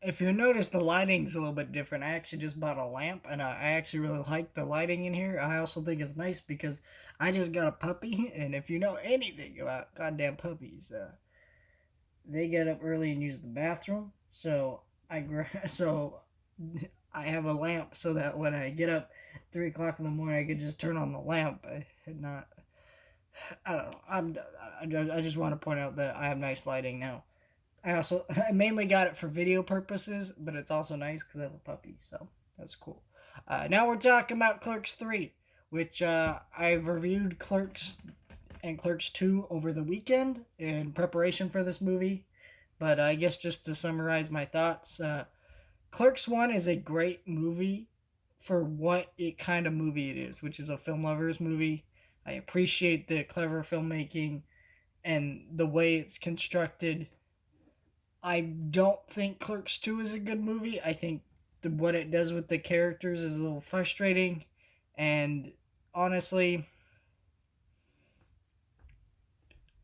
if you notice, the lighting's a little bit different. I actually just bought a lamp, and I actually really like the lighting in here. I also think it's nice because I just got a puppy, and if you know anything about goddamn puppies, they get up early and use the bathroom. So I have a lamp so that when I get up 3 o'clock in the morning, I can just turn on the lamp and not. I don't know. I just want to point out that I have nice lighting now. I mainly got it for video purposes, but it's also nice because I have a puppy, so that's cool. Now we're talking about Clerks 3, which I've reviewed Clerks and Clerks 2 over the weekend in preparation for this movie. But I guess just to summarize my thoughts, Clerks 1 is a great movie for what it kind of movie it is, which is a film lovers movie. I appreciate the clever filmmaking and the way it's constructed. I don't think Clerks 2 is a good movie. I think what it does with the characters is a little frustrating. And honestly,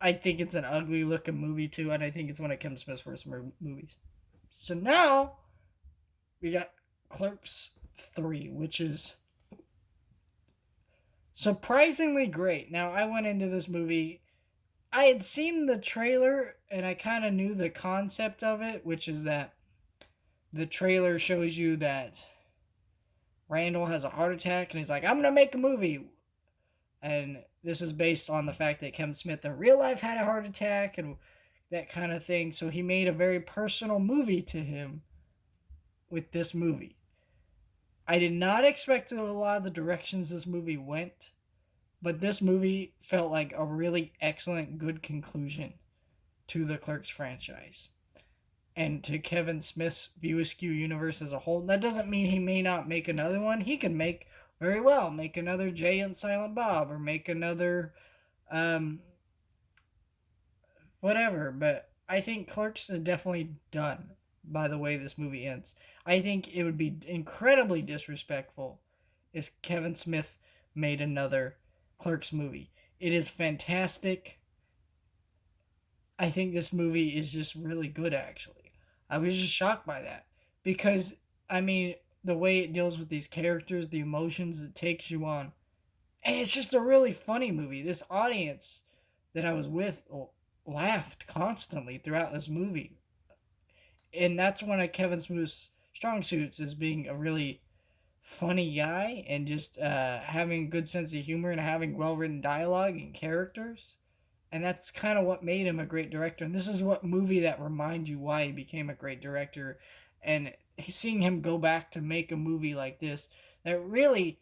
I think it's an ugly looking movie too. And I think it's one of Kevin Smith's worst movies. So now we got Clerks 3, which is surprisingly great. Now, I went into this movie, I had seen the trailer and I kind of knew the concept of it, which is that the trailer shows you that Randall has a heart attack and he's like, I'm going to make a movie. And this is based on the fact that Kevin Smith in real life had a heart attack and that kind of thing. So he made a very personal movie to him with this movie. I did not expect a lot of the directions this movie went, but this movie felt like a really excellent, good conclusion to the Clerks franchise and to Kevin Smith's View Askew universe as a whole. That doesn't mean he may not make another one. He could very well make another Jay and Silent Bob or make another whatever. But I think Clerks is definitely done by the way this movie ends. I think it would be incredibly disrespectful if Kevin Smith made another Clerks movie. It is fantastic. I think this movie is just really good, actually. I was just shocked by that. Because, I mean, the way it deals with these characters, the emotions it takes you on. And it's just a really funny movie. This audience that I was with laughed constantly throughout this movie. And that's one of Kevin Smith's strong suits, is being a really funny guy and just having a good sense of humor and having well written dialogue and characters. And that's kind of what made him a great director. And this is what movie that reminds you why he became a great director. And seeing him go back to make a movie like this, that really,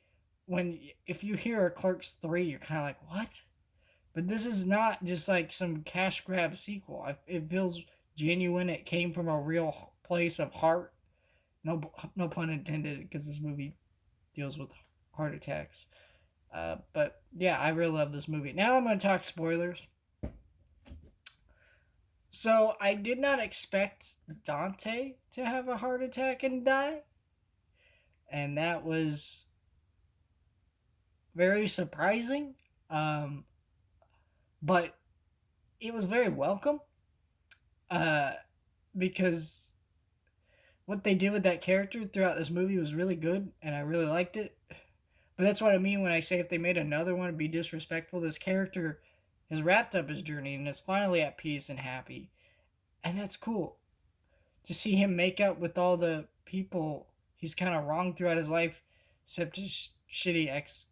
if you hear a Clerks 3, you're kind of like, what? But this is not just like some cash grab sequel. It feels genuine. It came from a real place of heart. No pun intended, because this movie deals with heart attacks. But yeah, I really love this movie. Now I'm going to talk spoilers. So I did not expect Dante to have a heart attack and die. And that was very surprising. But it was very welcome. Because what they did with that character throughout this movie was really good, and I really liked it. But that's what I mean when I say if they made another one, it'd be disrespectful. This character has wrapped up his journey and is finally at peace and happy. And that's cool. To see him make up with all the people he's kind of wronged throughout his life, except his shitty ex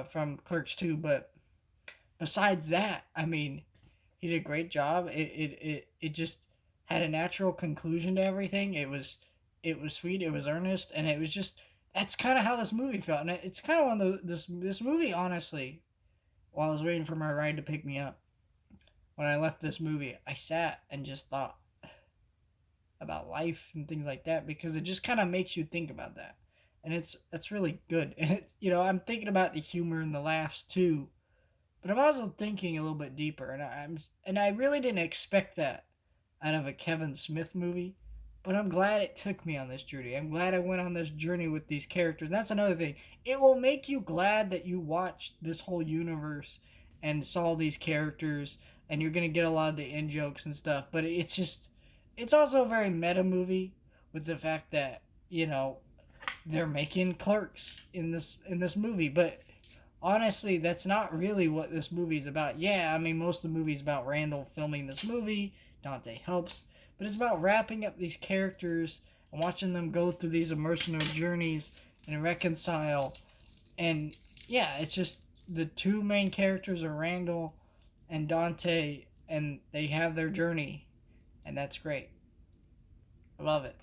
from Clerks 2. But besides that, I mean, he did a great job. It just had a natural conclusion to everything. It was sweet. It was earnest, and it was just, that's kind of how this movie felt. And it's kind of one of this movie, honestly. While I was waiting for my ride to pick me up, when I left this movie, I sat and just thought about life and things like that, because it just kind of makes you think about that, and that's really good. And it's, I'm thinking about the humor and the laughs too, but I'm also thinking a little bit deeper, and I really didn't expect that out of a Kevin Smith movie. But I'm glad it took me on this journey. I'm glad I went on this journey with these characters. And that's another thing. It will make you glad that you watched this whole universe and saw these characters, and you're going to get a lot of the in jokes and stuff. But it's just, it's also a very meta movie with the fact that they're making clerks in this movie, but honestly, that's not really what this movie's about. Yeah, I mean, most of the movie's about Randall filming this movie. Dante helps, but it's about wrapping up these characters and watching them go through these emotional journeys and reconcile. And yeah, it's just the two main characters are Randall and Dante, and they have their journey, and that's great. I love it.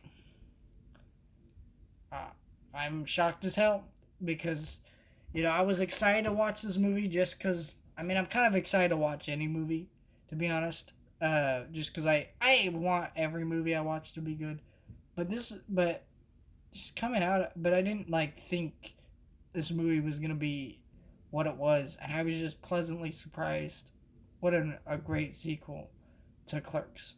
Uh, I'm shocked as hell because I was excited to watch this movie just because. I mean, I'm kind of excited to watch any movie, to be honest. Just because I want every movie I watch to be good, but just coming out, but I didn't think this movie was gonna be what it was, and I was just pleasantly surprised. What a great sequel to Clerks.